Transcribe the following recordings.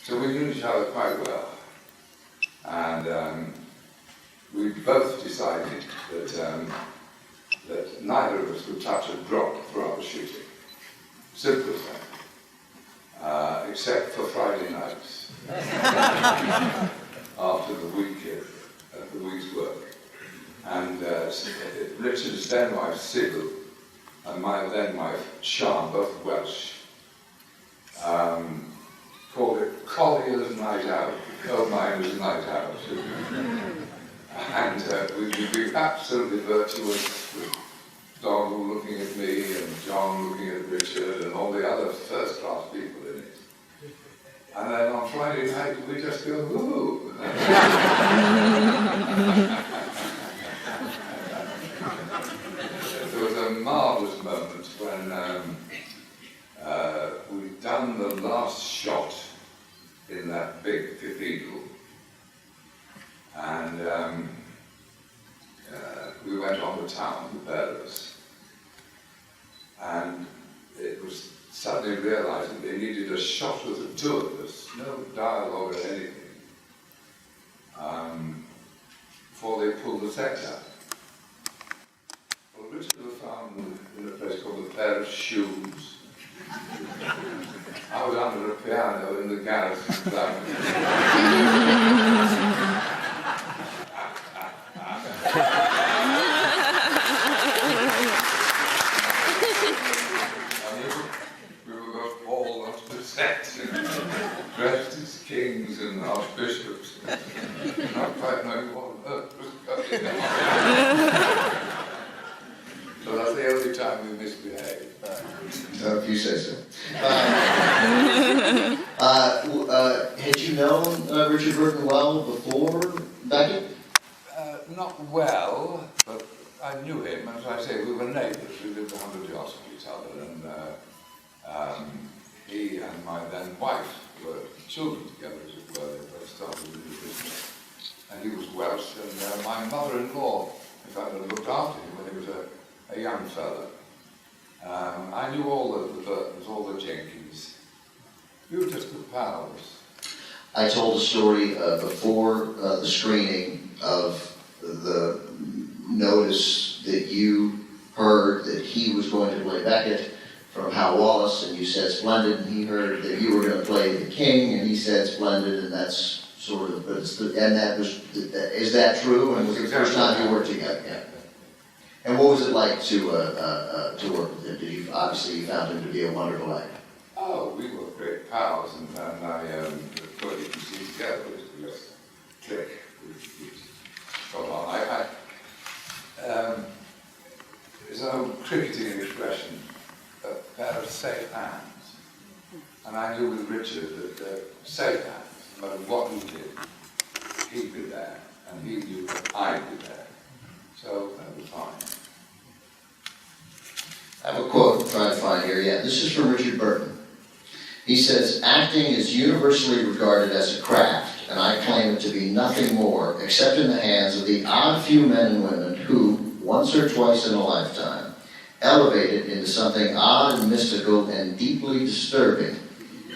So we knew each other quite well. And we both decided that neither of us would touch a drop throughout the shooting. Simple as that. Except for Friday nights. After the week's work. And Richard's then wife, Sybil, and my then wife, Sian, both Welsh, called it Collier's Night Out, coal miners' night out. And we'd be absolutely virtuous, with Donald looking at me and John looking at Richard and all the other first-class people in it. And then on Friday night we just go, ooh. There was a marvellous moment when we'd done the last shot in that big cathedral, and we went on the town, the pair of us, and it was suddenly realised that they needed a shot of the two of us, no dialogue or anything, before they pulled the set out. Well, Richard was found in a place called the Pair of Shoes. I was under a piano in the garage. We were both all onto the set, dressed as kings and archbishops, not quite knowing what on earth was going on. So that's the only time we misbehaved. If you say so. Had you known Richard Burton well before Beckett? Not well, but I knew him. As I say, we were neighbours. We lived 100 yards from each other, and he and my then wife were children together, as it were. They both started in the business. And he was Welsh, and my mother-in-law, in fact, had looked after him when he was a young fellow. I knew all the Burtons, all the Jenkins. We were just good pals. I told a story before the screening of the notice that you heard that he was going to play Beckett from Hal Wallace, and you said splendid, and he heard that you were going to play the King, and he said splendid, and that's sort of, but it's the, and that was, is that true? And was it the first time you worked together? Yeah. And what was it like to work with him? Did you, obviously you found him to be a wonderful actor? Oh, we were great pals, and I thought you could see together, we just click. Got on. There's an old cricketing expression, a pair of safe hands. And I knew with Richard that safe hands, no matter what he did, he'd be there, and he knew that I'd be there. So that was fine. I have a quote I'm trying to find here. Yeah, this is from Richard Burton. He says, "Acting is universally regarded as a craft, and I claim it to be nothing more except in the hands of the odd few men and women who, once or twice in a lifetime, elevate it into something odd and mystical and deeply disturbing.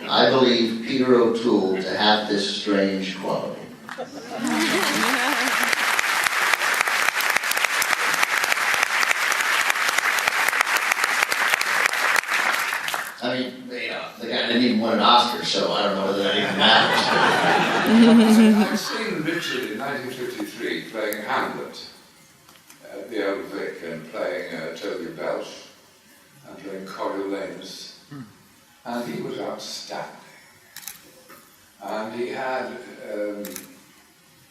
I believe Peter O'Toole to have this strange quality." I mean, you know, the guy didn't even win an Oscar, so I don't know whether that even matters. I'd seen Richard in 1953 playing Hamlet at the Old Vic, and playing Toby Belch, and playing Coriolanus, and he was outstanding. And he had,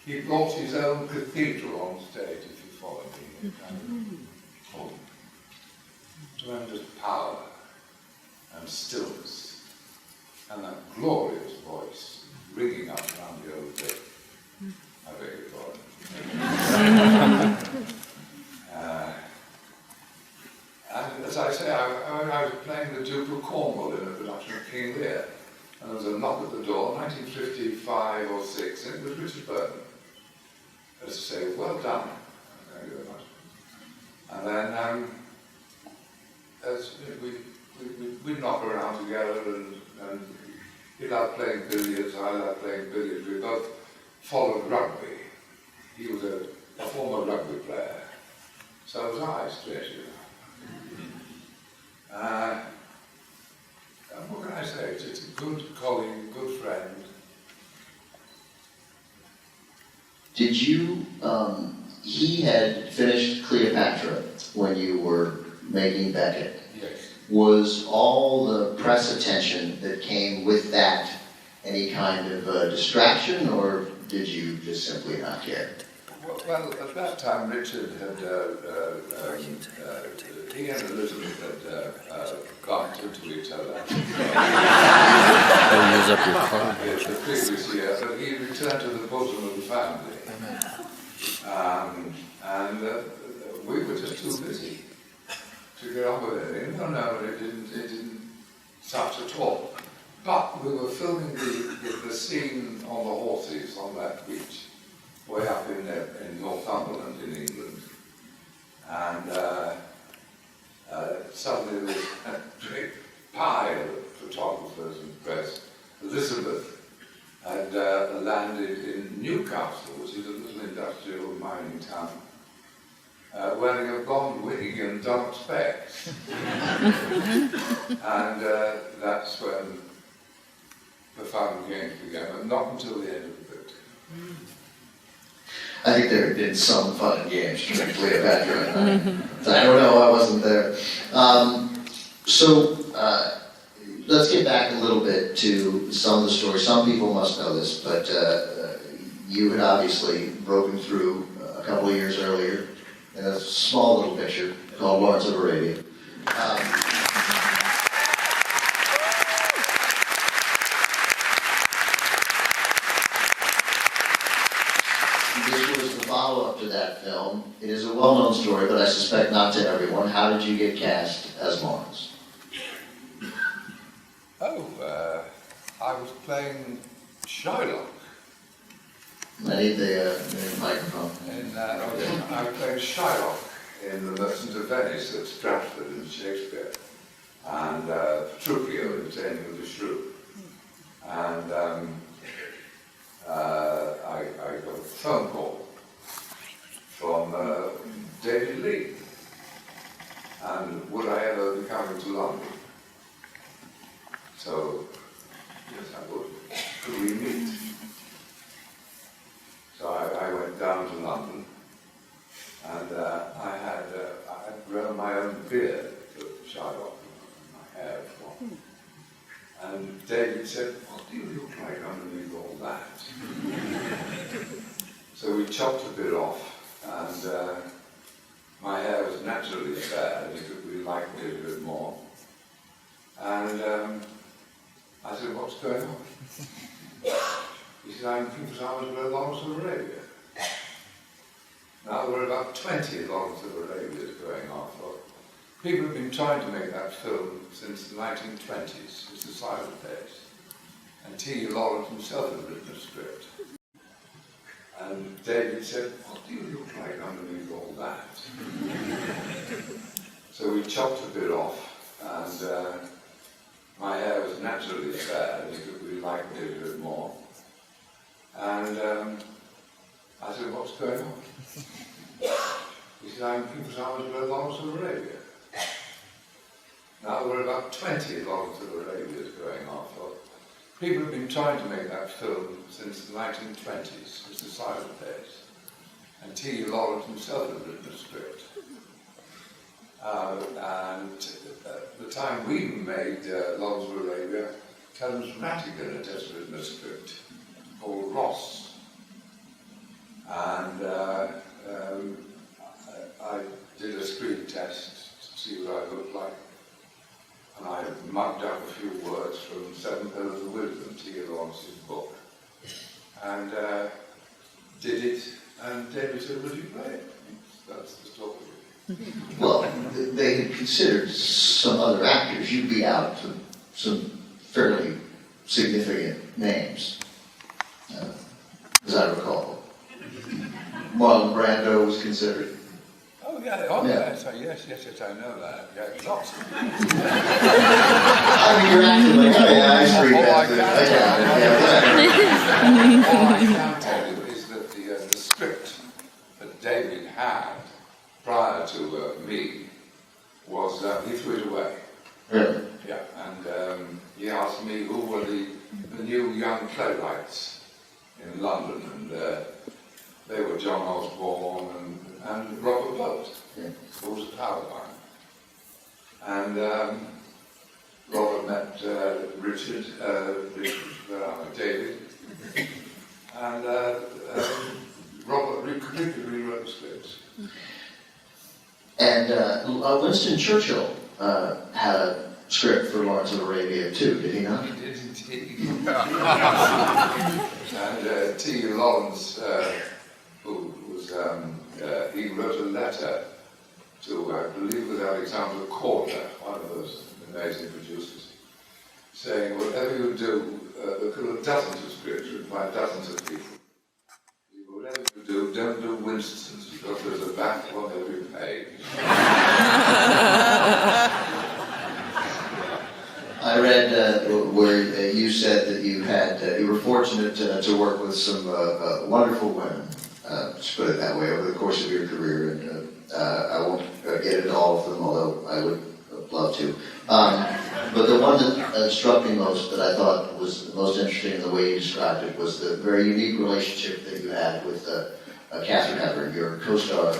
he brought his own cathedral on stage, if you follow me, tremendous power and stillness, and that glorious voice ringing up around the Old Vic. I beg your pardon. And as I say, I was playing the Duke of Cornwall in a production of King Lear, and there was a knock at the door, 1955 or 6, and it was Richard Burton. As to say, well done, thank you very much. And then, as we'd knock around together, and He loved playing billiards, I loved playing billiards. We both followed rugby. He was a former rugby player. So was I, strangely enough. What can I say? Just a good colleague, good friend. Did you, he had finished Cleopatra when you were making Beckett. Yes. Was all the press attention that came with that any kind of distraction, or did you just simply not care? Well, at that time, Richard had, he and Elizabeth had bumped into each other. Don't use up your car. The previous year, but he returned to the bosom of the family. And we were just too busy to get on with anything. No, it didn't touch at all. But we were filming the scene on the horses on that beach, way up in Northumberland in England. And suddenly there was a great pile of photographers and press. Elizabeth had landed in Newcastle, which is a little industrial mining town, wearing a blonde wig and dark specs. And that's when the fun and games began, but not until the end of the book. I think there had been some fun and games during Cleopatra. I don't know, I wasn't there. Let's get back a little bit to some of the stories. Some people must know this, but you had obviously broken through a couple of years earlier in a small little picture called Lawrence of Arabia. This was the follow-up to that film. It is a well-known story, but I suspect not to everyone. How did you get cast as Lawrence? I was playing Shylock. I need the microphone. I played Shylock in The Merchant of Venice at Stratford in Shakespeare, and Petruchio in Taming of the Shrew. And I got a phone call from David Lee, and would I ever be coming to London? So, yes, I would. Could we meet? So I went down to London, and I had grown my own beard for Shylock, my hair was long. And David said, "What do you look like underneath all that?" So we chopped a bit off, and my hair was naturally fair, and we liked it a bit more. And I said, "What's going on?" He said, "I'm looking for someone to play Lawrence of Arabia." Now there were about 20 Lawrence of Arabias going on. People have been trying to make that film since the 1920s. It's a silent place. And T. Lawrence himself had written a script. And David said, "What do you look like underneath all that?" So we chopped a bit off, and my hair was naturally fair, and we liked it a bit more. And I said, "What's going on?" He said, "I'm looking for someone to play Lawrence of Arabia." Now there were about 20 Lawrence of Arabias going on. People have been trying to make that film since the 1920s. It's a silent place. And T. Lawrence himself had written a script. And at the time we made Lawrence of Arabia, Terence Rattigan had just written a script called Ross. And I did a screen test to see what I looked like. And I mugged up a few words from Seven Pillars of Wisdom, T. Lawrence's book, and did it, and David said, "Would you play it?" That's the story. Well, they had considered some other actors. You'd be out to some fairly significant names, as I recall. Marlon Brando was considered. Oh yes, I know that. Yeah, lots. I mean, you're acting like, oh yeah, I screwed that All I can tell you is that the script that David had prior to me was he threw it away. Really? Yeah, and he asked me who were the new young playwrights in London, and they were John Osborne and Robert Burton, who was a power line. And Robert met Richard, David, and Robert completely rewrote the scripts. And Winston Churchill had a script for Lawrence of Arabia too, did he not? He did indeed. And T. Lawrence, who was, he wrote a letter to, I believe it was Alexander Corder, one of those amazing producers, saying, whatever you do, there could have dozens of scripts written by dozens of people. Whatever you do, don't do Winston's, because there's a back on every page. I read where you said that you were fortunate to work with some wonderful women, let's put it that way, over the course of your career, and I won't get into all of them, although I would love to. But the one that struck me most, that I thought was most interesting in the way you described it, was the very unique relationship that you had with Katharine Hepburn, your co-star.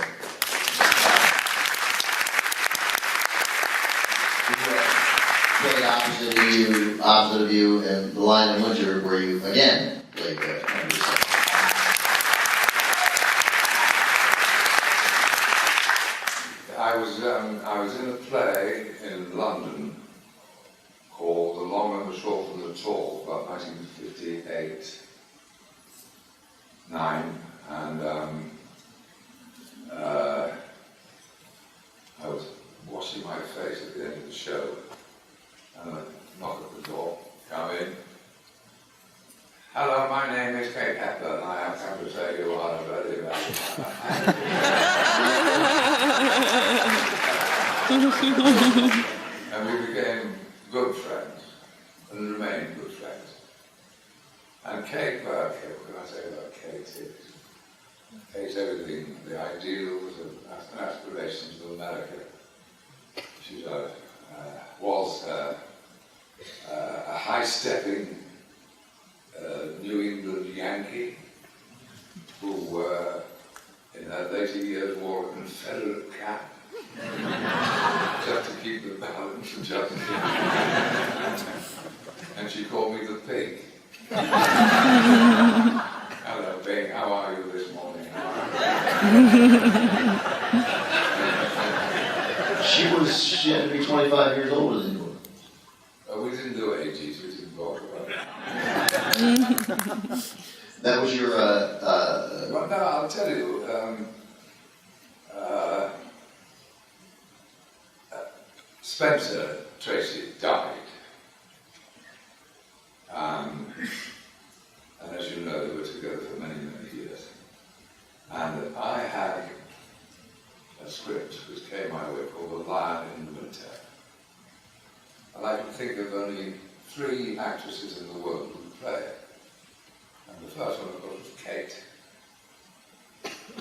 Played opposite of you in The Lion in Winter, where you again played yourself. I was in a play in London called The Long and the Short and the Tall, about 1958, 9, and I was washing my face at the end of the show, and I knock at the door, come in. Hello, my name is Kate Hepburn. I have come to say you are very, very And we became good friends, and remained good friends. And Kate, what can I say about Kate? Kate's everything, the ideals and aspirations of America. She was a high-stepping New England Yankee who, in her later years, wore a Confederate cap just to keep the balance and just to and she called me the pig. Hello, pig, how are you this morning? She had to be 25 years older than you were. We didn't do 80s, we didn't talk about it. That was your... Well, no, I'll tell you, Spencer Tracy died. And as you know, they were together for many, many years. And I had a script which came my way called The Lion in the Winter. And I can think of only 3 actresses in the world who could play it. And the first one, of course, was Kate.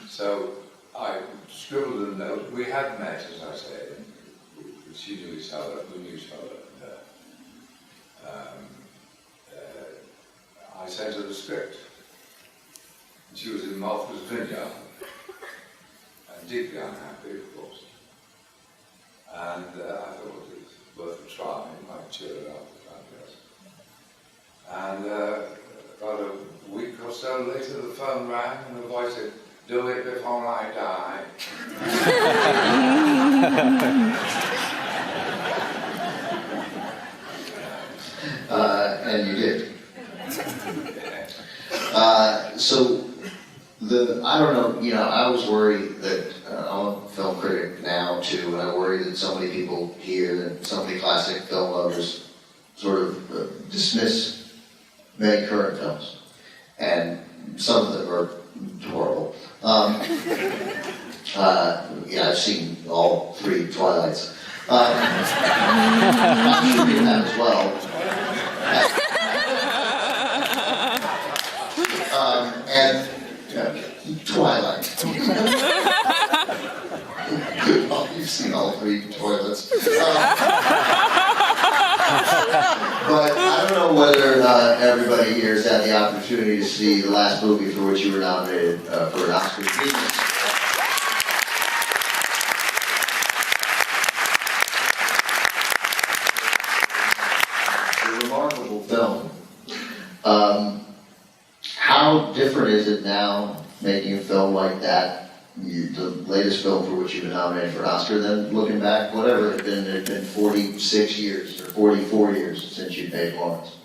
So I scribbled a note. We had met, as I say, and she knew each other, we knew each other. I sent her the script. And she was in Martha's Vineyard, and deeply unhappy, of course. And I thought it was worth a try, it might cheer her up, I guess. And about a week or so later, the phone rang, and the voice said, "Do it before I die." And you did. So, I don't know, I was worried that, I'm a film critic now too, and I worry that so many people here, and so many classic film lovers sort of dismiss many current films. And some of them are horrible. I've seen all 3 Twilights. I'm sure you have as well. I don't know whether or not everybody here has had the opportunity to see the last movie for which you were nominated for an Oscar. It's a remarkable film. How different is it now making a film like that, the latest film for which you've been nominated for an Oscar, than looking back, whatever it had been 46 years or 44 years since you made Lawrence?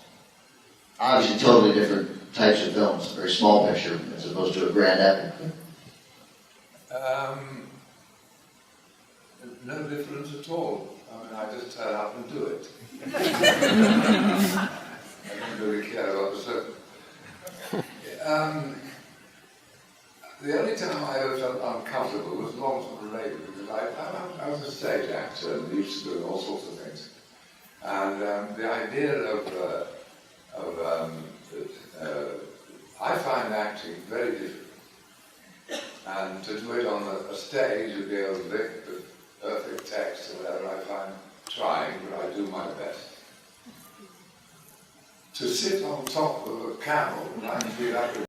Obviously totally different types of films, a very small picture as opposed to a grand epic. No difference at all. I mean, I just turn up and do it. I don't really care about the circle. The only time I ever felt uncomfortable was Lawrence related, because I was a stage actor and used to do all sorts of things. And the idea I find acting very difficult. And to do it on a stage and be able to lick the perfect text or whatever, I find trying, but I do my best. To sit on top of a camel and feel like